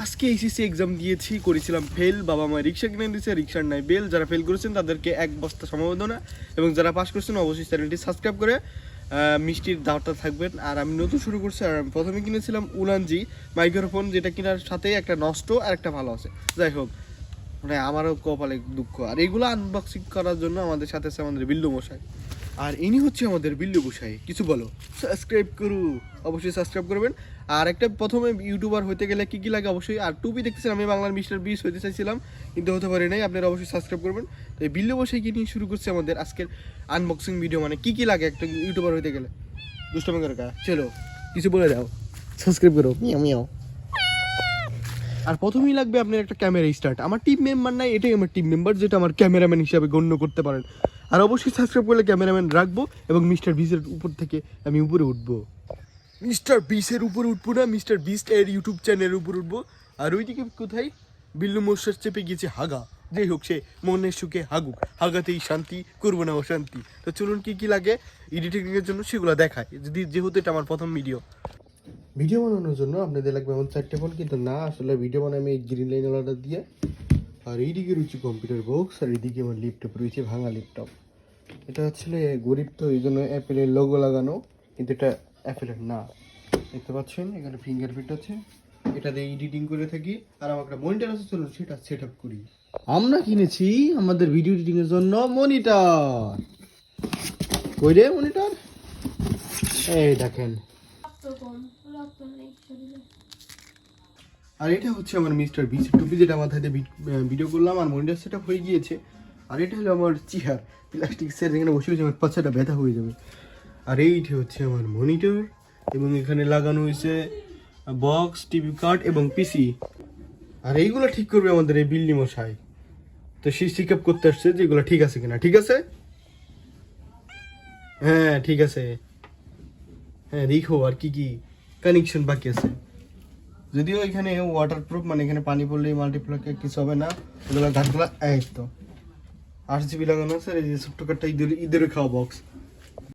আজকে HSC exam দিয়েছি, করেছিলাম ফেল। বাবা মা রিক্সা কিনে দিয়েছে, রিক্সার নাই বেল। যারা ফেল করেছেন তাদেরকে এক বস্তা সমবেদনা, এবং যারা পাস করেছেন অবশ্যই চ্যানেলটি সাবস্ক্রাইব করে মিষ্টির দাওয়াটা থাকবেন। আর আমি নতুন শুরু করছি, আর আমি প্রথমে কিনেছিলাম উলানজি মাইক্রোফোন, যেটা কেনার সাথে একটা নষ্ট আর একটা ভালো আছে। যাই হোক, মানে আমারও কপালে দুঃখ। আর এগুলো আনবক্সিং করার জন্য আমাদের সাথে আছে আমাদের বিল্লু মশাই, আর ইনি হচ্ছে আমাদের বিল্লু মশাই। কিছু বলো, সাবস্ক্রাইব করু, অবশ্যই সাবস্ক্রাইব করবেন। আর একটা প্রথমে ইউটিউবার হতে গেলে কী কী লাগে অবশ্যই। আর টুপি দেখতেছেন, আমি বাংলার মিস্টার বিস হতে চাইছিলাম কিন্তু হতে পারি নাই। আপনারা অবশ্যই সাবস্ক্রাইব করবেন। তো এই বিল্লু মশাইকে নিয়ে শুরু করছে আমাদের আজকের আনবক্সিং ভিডিও। মানে কী কী লাগে একটা ইউটিউবার হতে গেলে। দুষ্টমি করে কা চলো কিছু বলে দাও, সাবস্ক্রাইব করো, মিয়াও মিয়াও। আর প্রথমেই লাগবে আপনার একটা ক্যামেরা স্টার্ট। আমার টিম মেম্বার নাই, এটাই আমার টিম মেম্বার, যেটা আমার ক্যামেরাম্যান হিসাবে গণ্য করতে পারেন। আর অবশ্যই সাবস্ক্রাইব করলে ক্যামেরাম্যান রাখবো, এবং মিস্টার বিসের উপর থেকে আমি উপরে উঠবো। মিস্টার বিসের উপরে উঠবো না, মিস্টার বিস্ট এর ইউটিউব চ্যানেলের উপর উঠবো। আর ওইদিকে কোথায় বিল্লু মশার চেপে গিয়েছে হাগা। যাই হোক, সে মনের সুখে হাগুক, হাগাতেই শান্তি, করবো না অশান্তি। তো চলুন কী কী লাগে এডিটিংয়ের জন্য সেগুলো দেখায়, যেহেতু এটা আমার প্রথম ভিডিও বানানোর জন্য আপনাদের লাগবে এমন 4টে ফোন, কিন্তু না, আসলে ভিডিও বানাই আমি এই গ্রিন লাইন অর্ডার দিয়ে। আর এইদিকে রয়েছে কম্পিউটার বক্স, আর এইদিকে আমার ল্যাপটপ রয়েছে, ভাঙা ল্যাপটপ। এটা আসলে গরিব, তো এই জন্য অ্যাপেলের লোগো লাগানো, কিন্তু এটা অ্যাপেলের না। দেখতে পাচ্ছেন এখানে ফিঙ্গারপ্রিন্ট আছে, এটা দিয়ে এডিটিং করে থাকি। আর আমার একটা মনিটর আছে, চলুন সেটা সেট আপ করি। আমরা কিনেছি আমাদের ভিডিও এডিটিং এর জন্য মনিটর। কই রে মনিটর? এই দেখেন। আর এটা হচ্ছে আমার মিস্টার বিস টুপি, যেটা মাথায় দিয়ে ভিডিও করলাম। আর মনিটর সেট আপ হয়ে গিয়েছে। আর এটা হলো আমার চেয়ার, প্লাস্টিক চেয়ার, যেখানে বসে বসে আমার পাছাটা ব্যথা হয়ে যাবে। আর এইটা হচ্ছে আমার মনিটর, এবং এখানে লাগানো হয়েছে বক্স, টিভি কার্ড এবং পিসি। আর এইগুলো ঠিক করবে আমাদের এই বিল্লি মশাই। তো সে চেক আপ করতে আসছে যে এগুলো ঠিক আছে কিনা। ঠিক আছে, হ্যাঁ ঠিক আছে, হ্যাঁ দেখো আর কি কি কানেকশন বাকি আছে। যদিও এখানে ওয়াটারপ্রুফ, মানে এখানে পানি পড়লে মাল্টিপ্লাকে কিছু হবে না। ওগুলো ঘাটগুলো এই তো 8 জিবি লাগানো আছে। আর এই যে ছোট্ট কাটটা ঈদের খাওয়া বক্স,